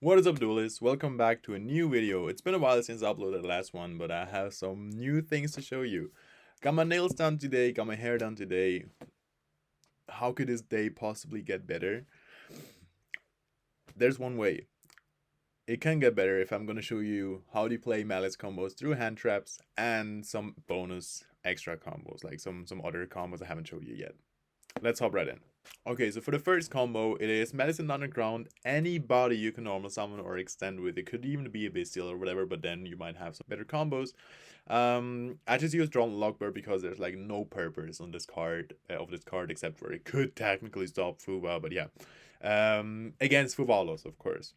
What is up, duelists? Welcome back to a new video. It's been a while since I uploaded the last one, but I have some new things to show you. Got my nails done today, got my hair done today. How could this day possibly get better? There's one way. It can get better if I'm gonna show you how to play malice combos through hand traps and some bonus extra combos, like some other combos I haven't showed you yet. Let's hop right in. Okay, so for the first combo, it is Medicine Underground. Anybody you can normal summon or extend with. It could even be a Bestial or whatever, but then you might have some better combos. I just use Drawn Lockbird because there's like no purpose on this card of this card except for it could technically stop Fuba, but yeah. Against Fuvalos, of course.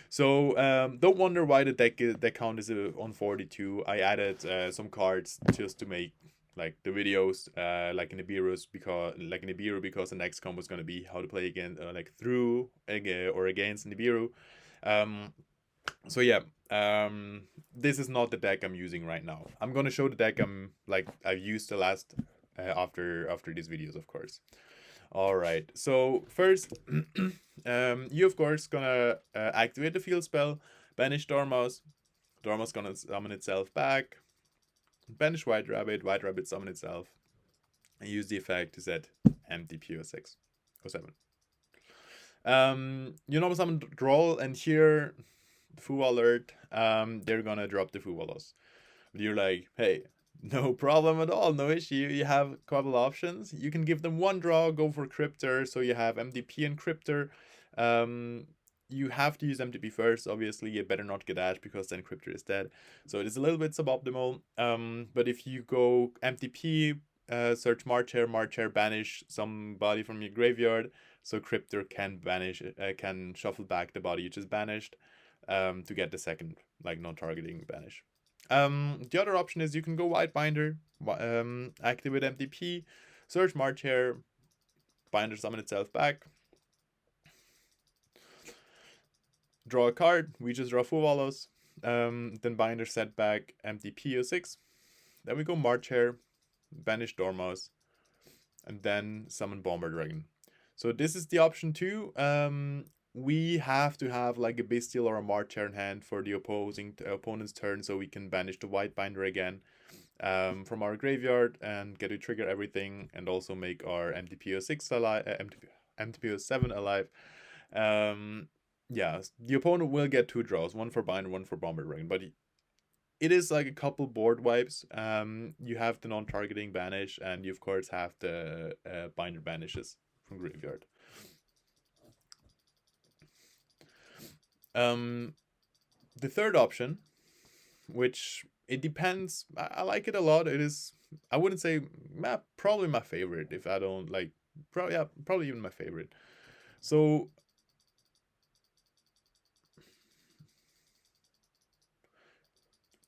So don't wonder why the deck count is on 42. I added some cards just to make like the videos like in Nibiru because the next combo is going to be how to play again like through or against Nibiru. So yeah, this is not the deck I'm using right now. I'm going to show the deck I've used the last after these videos, of course. All right, so first you of course gonna activate the field spell, banish Dormouse. Dormouse gonna summon itself back, banish White Rabbit summon itself, and use the effect to set empty PO6 or 7. You normal summon Droll, and here Fu alert, they're gonna drop the Fuvalos. But you're like, hey, no problem at all, no issue. You have a couple options. You can give them one draw, go for Cryptor, so you have MDP and Cryptor. You have to use MDP first, obviously. You better not get Ash because then Cryptor is dead. So it is a little bit suboptimal. But if you go MDP, search Marchair, banish somebody from your graveyard, so Cryptor can banish, can shuffle back the body you just banished, to get the second like non-targeting banish. The other option is you can go White Binder, activate MDP, search Marchair, Binder summon itself back, draw a card, we just draw Fuvalos, then Binder set back MDP O6, then we go Marchair, banish Dormouse, and then summon Bomber Dragon. So this is the option 2. We have to have like a Bestial or a Marchair in hand for the opponent's turn, so we can banish the White Binder again from our graveyard and get to trigger everything, and also make our MTPO6 alive, MTPO7 alive. Yeah, the opponent will get 2 draws, one for Binder, one for Bomber Dragon, but it is like a couple board wipes. You have the non-targeting banish, and you of course have the Binder banishes from graveyard. The third option, which it depends, I like it a lot. It is, I wouldn't say probably my favorite, if I don't like, probably even my favorite. So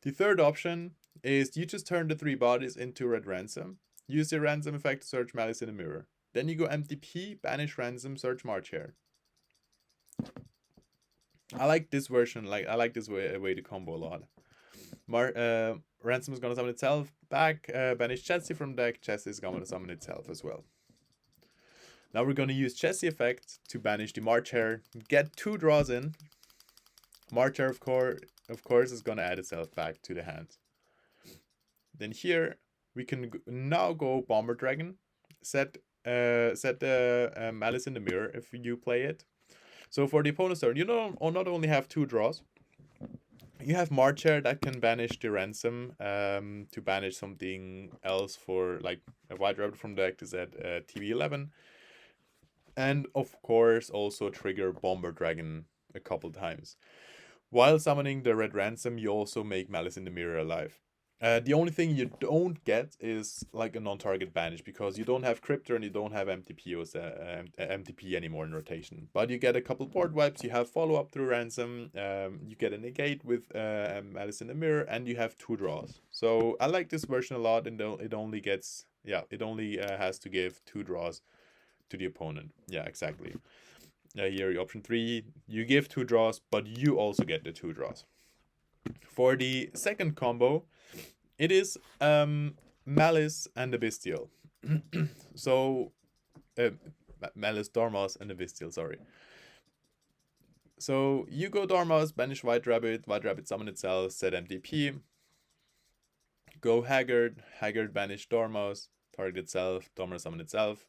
the third option is you just turn the 3 bodies into red ransom, use the ransom effect to search Malice in the Mirror. Then you go MTP, banish ransom, search Marchair. I like this version, I like this way to combo a lot. Ransom is gonna summon itself back, banish Chessie from deck, Chessie is gonna summon itself as well. Now we're gonna use Chessie effect to banish the Marchair, get 2 draws in. Marchair of course is gonna add itself back to the hand. Then here we can now go Bomber Dragon, set the Malice in the Mirror if you play it. So for the opponent's turn, you not only have 2 draws, you have Marchair that can banish the ransom to banish something else for like a White Rabbit from deck to set TV11. And of course also trigger Bomber Dragon a couple times. While summoning the red ransom, you also make Malice in the Mirror alive. The only thing you don't get is like a non-target banish, because you don't have Cryptor and you don't have MTP anymore in rotation. But you get a couple board wipes, you have follow-up through ransom, you get a negate with Malice in the Mirror, and you have 2 draws. So I like this version a lot, and it only gets, it only has to give 2 draws to the opponent. Yeah, exactly. Here, option 3, you give 2 draws, but you also get the 2 draws. For the second combo, it is Malice and the Bestial. So Malice Dormouse and the Bestial, sorry. So you go Dormouse, banish White Rabbit summon itself, set MTP. Go Haggard, Haggard banish Dormouse, target itself, Dormouse summon itself.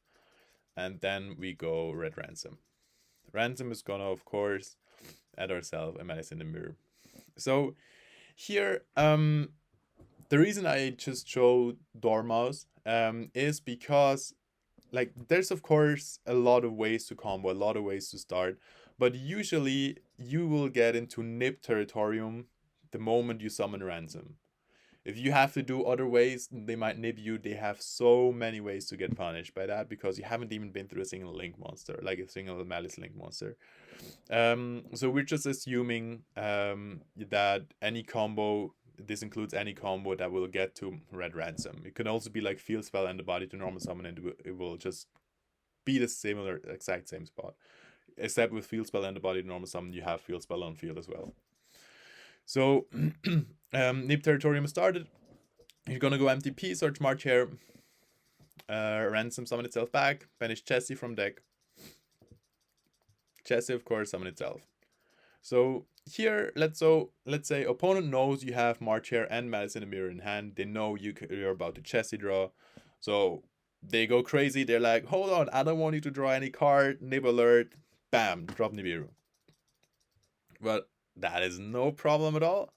And then we go Red Ransom. Ransom is gonna, of course, add ourselves a Malice in the Mirror. So here, the reason I just showed Dormouse is because, like, there's of course a lot of ways to combo, a lot of ways to start, but usually you will get into nib territorium the moment you summon Ransom. If you have to do other ways, they might nib you. They have so many ways to get punished by that because you haven't even been through a single link monster, like a single Malice link monster. So we're just assuming that any combo, this includes any combo that will get to Red Ransom. It can also be like Field Spell and the body to normal summon, and it will just be the similar, exact same spot. Except with Field Spell and the body to normal summon, you have Field Spell on field as well. So, Nib Territorium started. You're gonna go MTP, search March here. Ransom summon itself back. Banish Chessie from deck. Chessie, of course, summon itself. So here, let's say opponent knows you have March here and Malice in the Mirror in hand. They know you're about to Chessie draw. So they go crazy. They're like, hold on, I don't want you to draw any card. Nib alert. Bam, drop Nibiru. But that is no problem at all.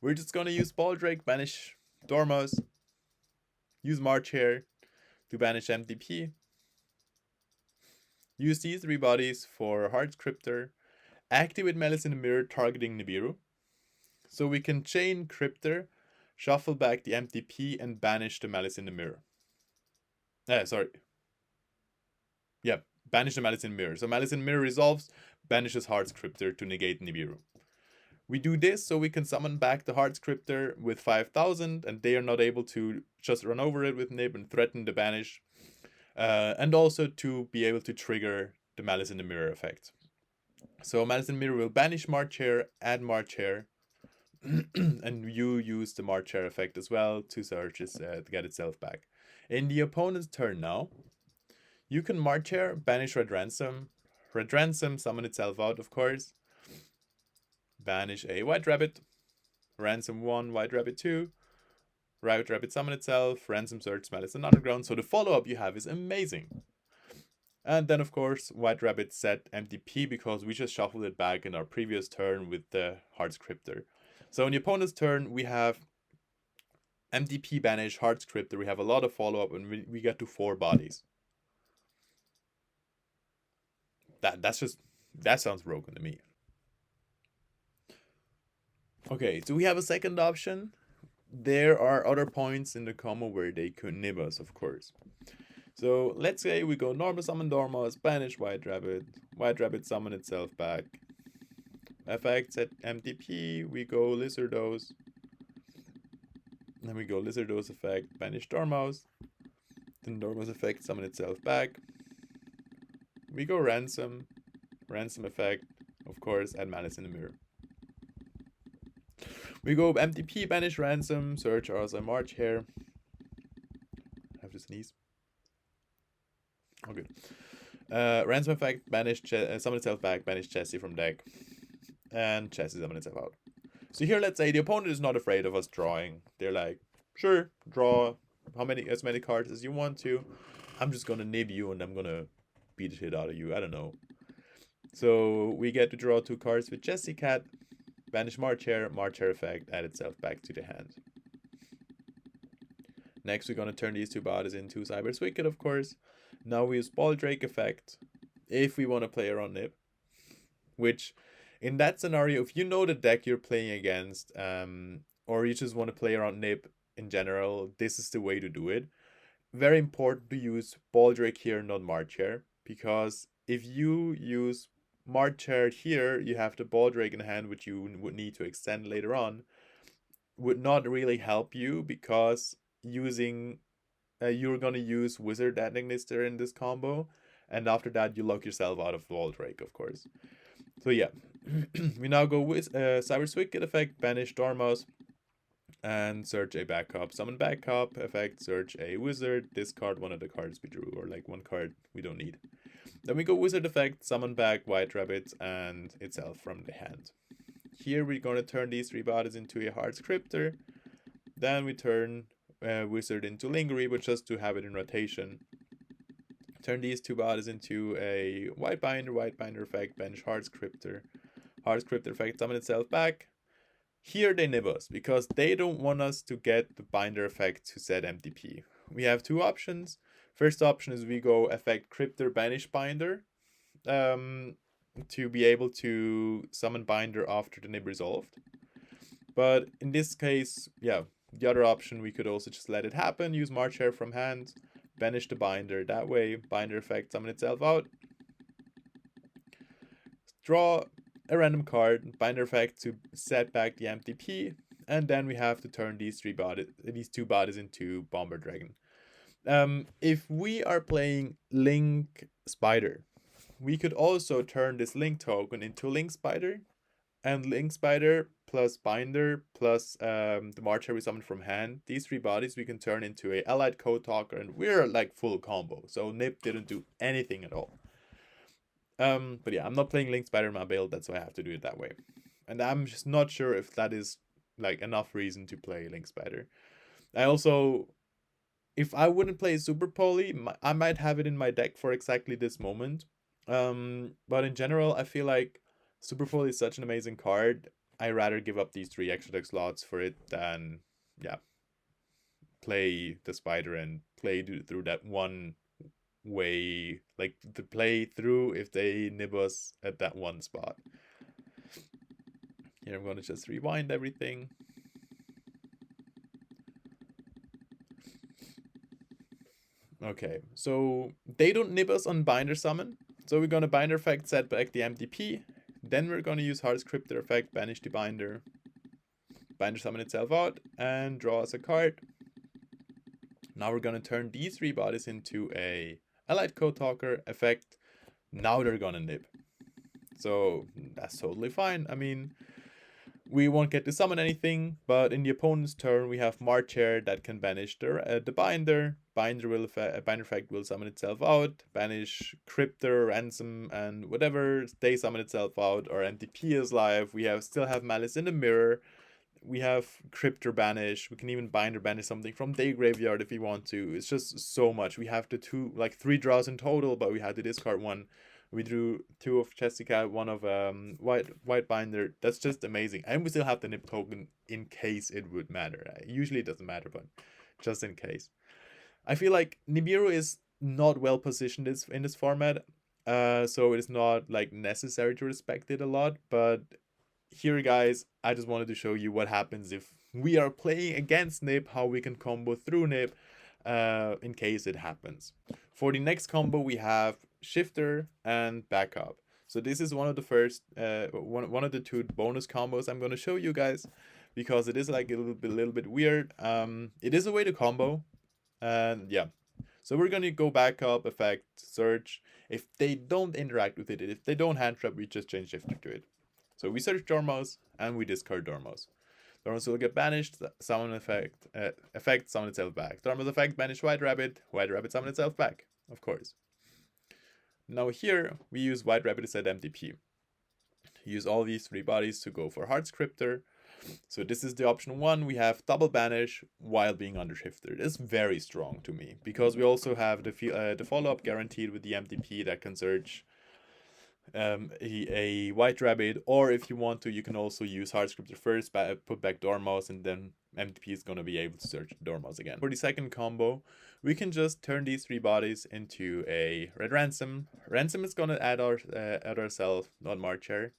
We're just gonna use Baldrake, banish Dormouse, use March here to banish MTP. Use these 3 bodies for Heart Cryptor. Activate Malice in the Mirror targeting Nibiru. So we can chain Cryptor, shuffle back the MTP, and banish the Malice in the Mirror. Banish the Malice in the Mirror. So Malice in the Mirror resolves, banishes Heart Cryptor to negate Nibiru. We do this so we can summon back the Heart Cryptor with 5000, and they are not able to just run over it with Nib and threaten the banish. And also to be able to trigger the Malice in the Mirror effect. So Malice in the Mirror will banish March here, add March here, and you use the March here effect as well to search to get itself back. In the opponent's turn now, you can March here, banish Red Ransom, summon itself out, of course. Banish a White Rabbit, Ransom 1, White Rabbit 2, White Rabbit summon itself, Ransom search Malice in Underground. So the follow-up you have is amazing. And then, of course, White Rabbit set MTP because we just shuffled it back in our previous turn with the Heart Cryptor. So in the opponent's turn, we have MTP banish, Heart Cryptor. We have a lot of follow-up, and we get to 4 bodies. That sounds broken to me. Okay, so we have a second option. There are other points in the combo where they could nib us, of course. So let's say we go normal summon Dormouse, banish White Rabbit summon itself back. Effect set MTP, we go Lizardos. Then we go Lizardos effect, banish Dormouse. Then Dormouse effect, summon itself back. We go Ransom effect, of course, add Malice in the Mirror. We go MTP, banish Ransom, search RSI March here. I have to sneeze. Oh, good. Ransom effect, banish, summon itself back, banish Chessie from deck. And Chessie summon itself out. So here, let's say the opponent is not afraid of us drawing. They're like, sure, draw as many cards as you want to. I'm just gonna nib you and I'm gonna beat the shit out of you. I don't know. So we get to draw 2 cards with Chessie Cat. Banish March here effect, add itself back to the hand. Next, we're going to turn these 2 bodies into Cyber's Wicked, of course. Now we use Baldrake effect if we want to play around Nib. Which, in that scenario, if you know the deck you're playing against, or you just want to play around Nib in general, this is the way to do it. Very important to use Baldrake here, not March here. Because if you use March here, you have the Baldrake in hand, which you would need to extend later on, would not really help you because using you're gonna use Wizard and Ignister in this combo, and after that you lock yourself out of Baldrake, of course. So yeah, we now go with Cyber's Wicked effect, banish Dormouse, and search a backup. Summon backup effect, search a Wizard, discard one of the cards we drew, or like 1 card we don't need. Then we go Wizard Effect, summon back White Rabbit and itself from the hand. Here we're going to turn these 3 bodies into a Hard Scripter. Then we turn Wizard into Lingerie, but just to have it in rotation. Turn these 2 bodies into a White Binder effect, bench Hard Scripter effect, summon itself back. Here they nib us, because they don't want us to get the binder effect to set MTP. We have 2 options. First option is we go effect Cryptor banish binder to be able to summon binder after the nib resolved. But in this case, yeah, the other option, we could also just let it happen, use March Hare from hand, banish the binder that way, binder effect, summon itself out, draw a random card, binder effect to set back the MTP, and then we have to turn these 2 bodies into Bomber Dragon. If we are playing Link Spider, we could also turn this Link token into Link Spider, and Link Spider plus Binder plus the March Hare we summoned from hand. These 3 bodies we can turn into a Allied Code Talker, and we're like full combo. So Nip didn't do anything at all. But yeah, I'm not playing Link Spider in my build, that's why I have to do it that way. And I'm just not sure if that is like enough reason to play Link Spider. I also, if I wouldn't play Super Poly, I might have it in my deck for exactly this moment. But in general, I feel like Super Poly is such an amazing card. I'd rather give up these 3 extra deck slots for it than, yeah, play the Spider and play through that one way, like to play through if they nib us at that one spot. Here I'm going to just rewind everything. Okay, so they don't nib us on binder summon, so we're going to binder effect set back the MTP, then we're going to use Hard Scriptor effect, banish the binder summon itself out, and draw us a card. Now we're going to turn these 3 bodies into a Allied Code Talker effect. Now they're gonna nib. So that's totally fine. I mean, we won't get to summon anything, but in the opponent's turn, we have March Hare that can banish the binder. Binder effect will summon itself out, banish Cryptor, Ransom, and whatever they summon itself out, or MTP is live. We still have Malice in the Mirror. We have Cryptor banish. We can even binder banish something from Day Graveyard if we want to. It's just so much. We have 3 draws in total, but we had to discard 1. We drew 2 of Jessica, 1 of White Binder. That's just amazing. And we still have the Nip token in case it would matter. Usually it doesn't matter, but just in case. I feel like Nibiru is not well positioned in this format. So it is not like necessary to respect it a lot, but here guys, I just wanted to show you what happens if we are playing against Nip, how we can combo through Nip in case it happens. For the next combo we have Shifter and Backup. So this is one of the first, one of the 2 bonus combos I'm going to show you guys, because it is like a little bit weird. It is a way to combo, and yeah. So we're going to go Backup, effect, search. If they don't interact with it, if they don't hand trap, we just change Shifter to it. So we search Dormouse and we discard Dormouse. Dormouse will get banished, summon effect, summon itself back. Dormouse effect, banish White Rabbit summon itself back, of course. Now here, we use White Rabbit to set MTP. Use all these 3 bodies to go for Hard Scriptor. So this is the option 1, we have double banish while being under Shifter. This is very strong to me, because we also have the follow-up guaranteed with the MTP that can search a White Rabbit, or if you want to, you can also use Hard Scriptor first, put back Dormouse, and then MTP is going to be able to search Dormouse again. For the second combo, we can just turn these 3 bodies into a Red Ransom. Ransom is going to add ourselves, not March Hare.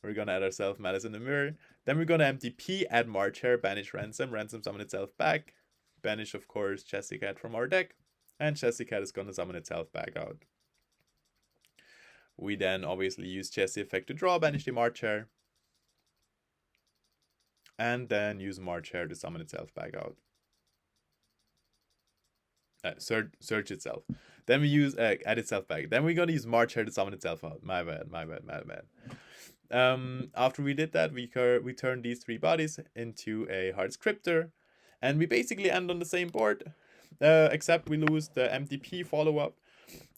We're going to add ourselves Malice in the Mirror. Then we're going to MTP, add March Hare, banish Ransom. Ransom summon itself back. Banish, of course, Jessica from our deck. And Jessica is going to summon itself back out. We then obviously use Jessie effect to draw, banish the March Hare. And then use March Hare to summon itself back out. Search itself. Then we use add itself back. Then we're gonna use March Hare to summon itself out. My bad. After we did that, we turned these 3 bodies into a Hard Scriptor, and we basically end on the same board, except we lose the MTP follow-up.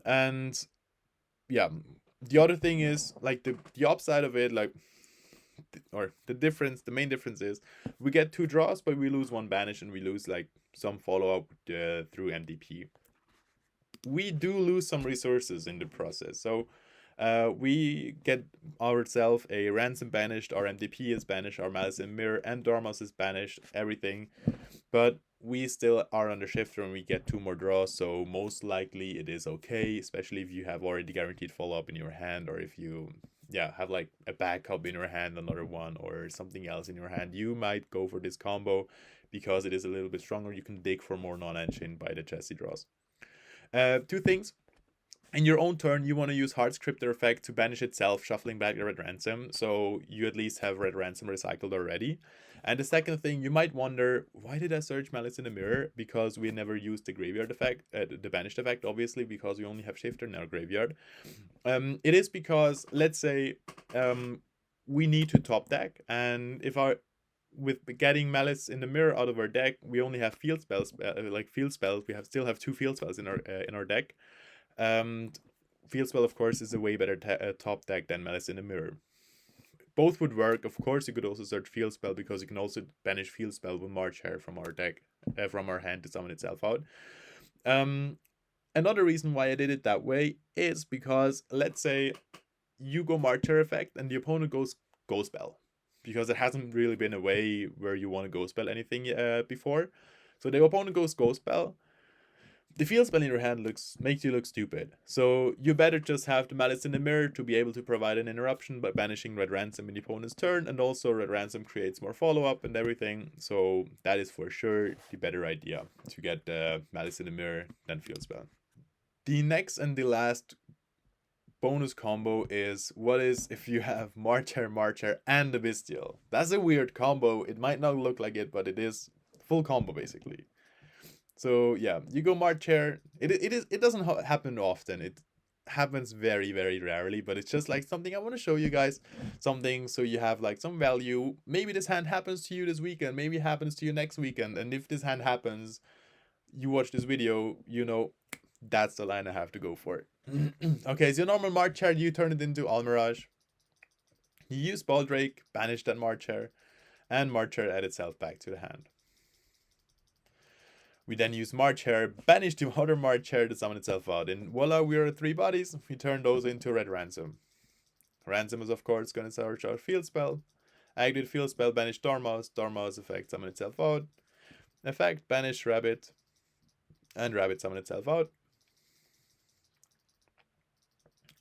And yeah, the other thing is like the upside of it, like, or the main difference is we get 2 draws, but we lose 1 banish and we lose like some follow up through MDP. We do lose some resources in the process. So we get ourselves a ransom banished, our MDP is banished, our Malice in Mirror and Dormouse is banished, everything. But we still are under shifter and we get 2 more draws, so most likely it is okay, especially if you have already guaranteed follow-up in your hand, or if you have like a backup in your hand, another one, or something else in your hand. You might go for this combo because it is a little bit stronger. You can dig for more non-engine by the chassis draws. 2 things. In your own turn, you want to use Hard Scripter effect to banish itself, shuffling back the Red Ransom, so you at least have Red Ransom recycled already. And the second thing, you might wonder, why did I search Malice in the Mirror? Because we never used the graveyard effect, the banished effect, obviously, because we only have Shifter in our graveyard. It is because, let's say, we need to top deck, and if with getting Malice in the Mirror out of our deck, we only have field spells, We still have 2 field spells in our deck. Field spell, of course, is a way better top deck than Malice in the Mirror. Both would work. Of course, you could also search field spell because you can also banish field spell with March Hare from our deck, from our hand to summon itself out. Another reason why I did it that way is because, let's say you go March Hare effect and the opponent goes Ghost Spell, because it hasn't really been a way where you want to Ghost Spell anything before. So the opponent goes Ghost Spell. The field spell in your hand makes you look stupid, so you better just have the Malice in the Mirror to be able to provide an interruption by banishing Red Ransom in the opponent's turn, and also Red Ransom creates more follow-up and everything, so that is for sure the better idea, to get Malice in the Mirror than field spell. The next and the last bonus combo is, what is if you have March Hare, and the Bestial? That's a weird combo. It might not look like it, but it is full combo basically. So yeah, you go March Hare. It doesn't happen often. It happens very, very rarely, but it's just like something I want to show you guys. Something so you have like some value. Maybe this hand happens to you this weekend. Maybe it happens to you next weekend. And if this hand happens, you watch this video, you know, that's the line I have to go for. Okay, so your normal March Hare, you turn it into Almirage. You use Baldrake, banish that March Hare, and March Hare add itself back to the hand. We then use March Hare, banish the other March Hare to summon itself out, and voila, we are at 3 bodies. We turn those into Red Ransom. Ransom is, of course, going to search our field spell. Activate field spell, banish Dormouse. Dormouse effect, summon itself out. Effect, banish Rabbit. And Rabbit summon itself out.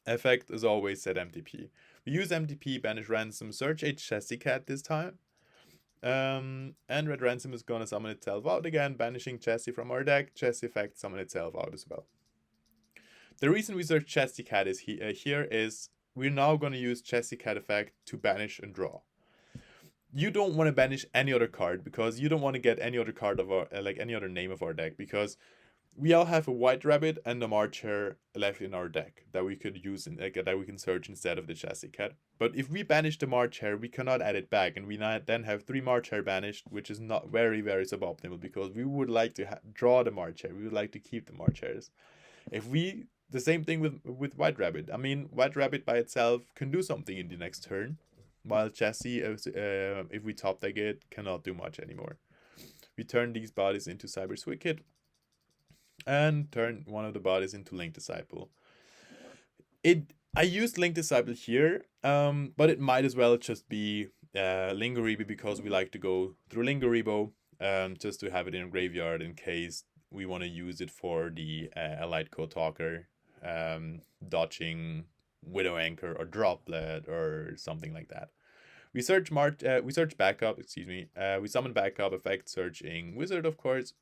Effect, as always, set MTP. We use MTP, banish Ransom, search a Chessie Cat this time. And Red Ransom is gonna summon itself out again, banishing Chessie from our deck. Chessie effect, summon itself out as well. The reason we search Chessie Cat is here is we're now gonna use Chessie Cat effect to banish and draw. You don't want to banish any other card because you don't want to get any other card of our any other name of our deck, because we all have a White Rabbit and a March Hare left in our deck that we could use that we can search instead of the Chessie Cat. But if we banish the March Hare, we cannot add it back, and we then have 3 March Hare banished, which is not very, very suboptimal, because we would like to draw the March Hare. We would like to keep the March Hares. The same thing with White Rabbit. I mean, White Rabbit by itself can do something in the next turn, while Chessie, if we top deck it, cannot do much anymore. We turn these bodies into Cyber's Wicked, and turn one of the bodies into Link Disciple. I used Link Disciple here, but it might as well just be Lingeribo, because we like to go through Lingeribo, just to have it in a graveyard in case we want to use it for the Allied Code Talker, dodging Widow Anchor or Droplet or something like that. We search backup, we summon backup effect, searching Wizard, of course.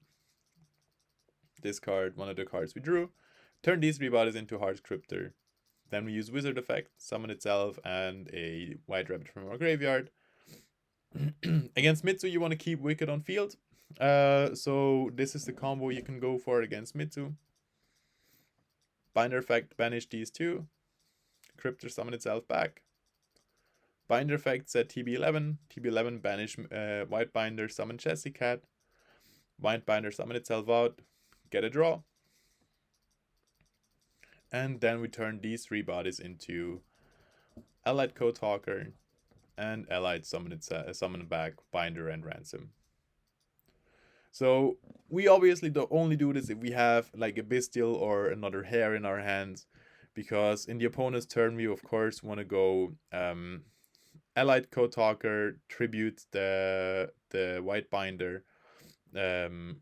Discard one of the cards we drew, turn these 3 bodies into Hard Scripter. Then we use Wizard effect, summon itself and a White Rabbit from our graveyard. Against Mitsu, you want to keep Wicked on field. So this is the combo you can go for against Mitsu. Binder effect, banish these 2. Cryptor, summon itself back. Binder effect, set TB11. TB11, banish White Binder, summon Chessie Cat. White Binder, summon itself out. Get a draw. And then we turn these 3 bodies into Allied Code Talker and Allied Summon Back, Binder, and Ransom. So we obviously only do this if we have like a Bestial or another Hare in our hands, because in the opponent's turn we of course want to go Allied Code Talker, tribute the White Binder, then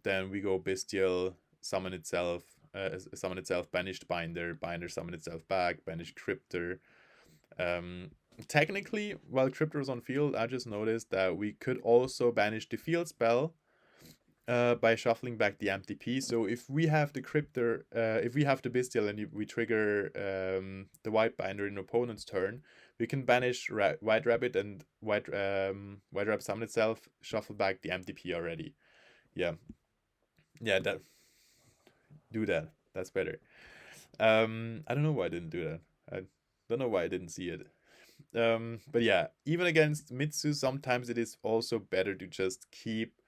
we go Bestial, summon itself, banished Binder, Binder summon itself back, banished Cryptor. Technically, while Cryptor is on field, I just noticed that we could also banish the field spell by shuffling back the MTP. So if we have the Cryptor, if we have the Bestial and we trigger the White Binder in opponent's turn, we can banish White Rabbit and White Rabbit summon itself, shuffle back the MTP already. Yeah, that do that. That's better. I don't know why I didn't do that. I don't know why I didn't see it. But yeah, even against Mitsu, sometimes it is also better to just keep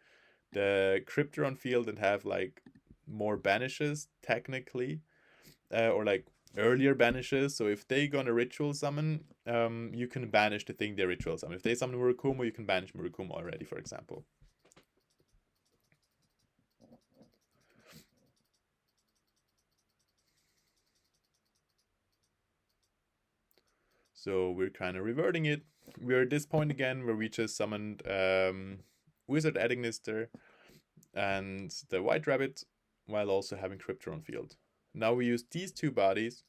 the Cryptor on field and have like more banishes technically, or like earlier banishes. So if they gonna ritual summon, you can banish the thing they ritual summon. If they summon Murakumo, you can banish Murakumo already, for example. So we're kind of reverting it. We're at this point again where we just summoned Wizard Adignister and the White Rabbit while also having Cryptor on field. Now we use these 2 bodies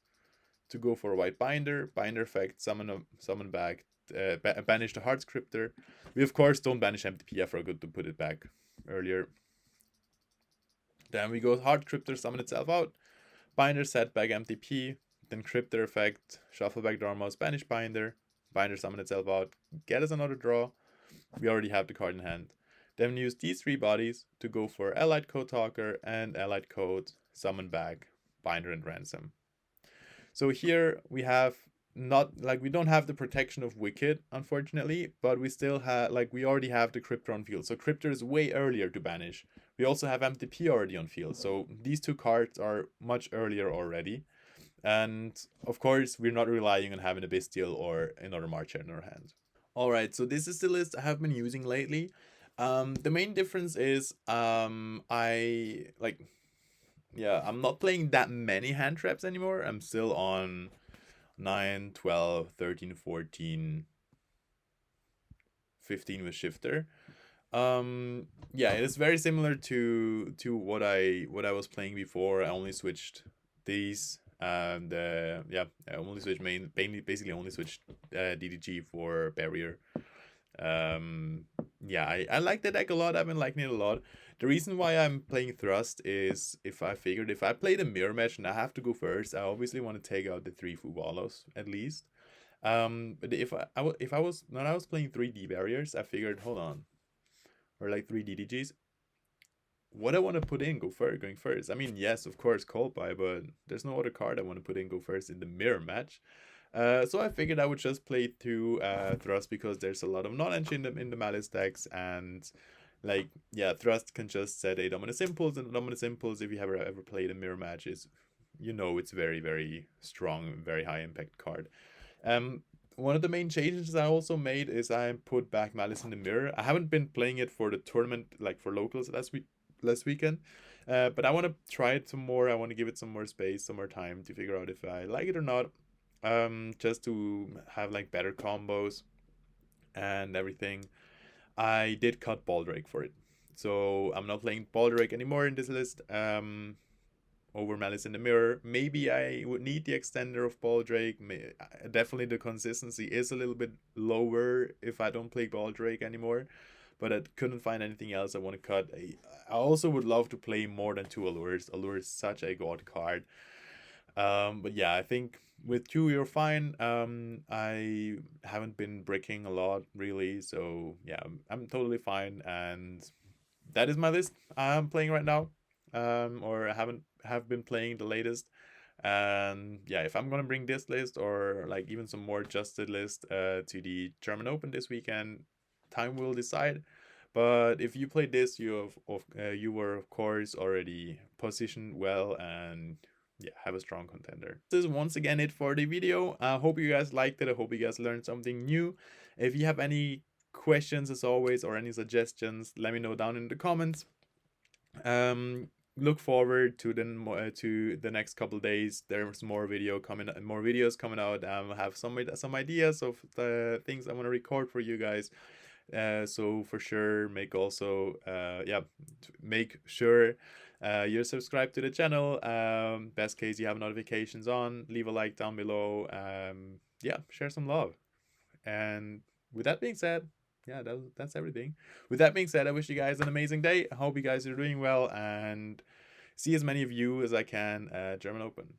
to go for a White Binder, Binder effect, summon back, banish the Heart Cryptor. We of course don't banish MTP, I forgot to put it back earlier. Then we go Heart Cryptor, summon itself out, Binder set back MTP, then Cryptor effect, shuffle back Dormouse, banish Binder, Binder summon itself out, get us another draw. We already have the card in hand. Then we use these 3 bodies to go for Allied Code Talker and Allied Code, summon back, Binder, and Ransom. So here we have we don't have the protection of Wicked, unfortunately, but we still have, we already have the Cryptor on field. So Cryptor is way earlier to banish. We also have MTP already on field. So these 2 cards are much earlier already. And of course, we're not relying on having a Bestial or another Marcher in our hand. Alright, so this is the list I have been using lately. The main difference is I'm not playing that many hand traps anymore. I'm still on 9, 12, 13, 14, 15 with Shifter. It is very similar to what I was playing before. I only switched these, and I only switched basically only switched DDG for Barrier. I like the deck a lot. I've been liking it a lot. The reason why I'm playing Thrust is if I play the mirror match and I have to go first, I obviously want to take out the 3 Fuwalos at least. But if I was playing 3 D barriers, I figured, hold on, or like 3 DDGs, what I want to put in going first. I mean, yes, of course, Cold Buy, but there's no other card I want to put in go first in the mirror match. So I figured I would just play through Thrust because there's a lot of knowledge in the Malice decks, and Thrust can just set a Dominus Impulse, and Dominus Impulse, if you have ever played a mirror match, is, it's very, very strong, very high impact card. One of the main changes I also made is I put back Malice in the Mirror. I haven't been playing it for the tournament, like for locals last weekend, but I want to try it some more. I want to give it some more space, some more time to figure out if I like it or not. Just to have like better combos and everything. I did cut Baldrake for it, so I'm not playing Baldrake anymore in this list. Over Malice in the Mirror. Maybe I would need the extender of Baldrake. Definitely the consistency is a little bit lower if I don't play Baldrake anymore, but I couldn't find anything else I want to cut. I also would love to play more than 2 Allures. Allure is such a god card. But yeah, I think with 2 you're fine. I haven't been bricking a lot really, so yeah, I'm totally fine, and that is my list I'm playing right now. Or have been playing the latest. And yeah, if I'm gonna bring this list or like even some more adjusted list to the German Open this weekend, time will decide. But if you played this, you were of course already positioned well, and yeah, have a strong contender. This is once again it for the video. I hope you guys liked it. I hope you guys learned something new. If you have any questions, as always, or any suggestions, let me know down in the comments. Look forward to the next couple days. There's more videos coming out. I have some ideas of the things I want to record for you guys. So for sure, make sure you're subscribed to the channel. Best case, you have notifications on. Leave a like down below. Yeah, share some love. And with that being said, yeah, that's everything. With that being said, I wish you guys an amazing day. I hope you guys are doing well, and see as many of you as I can at German Open.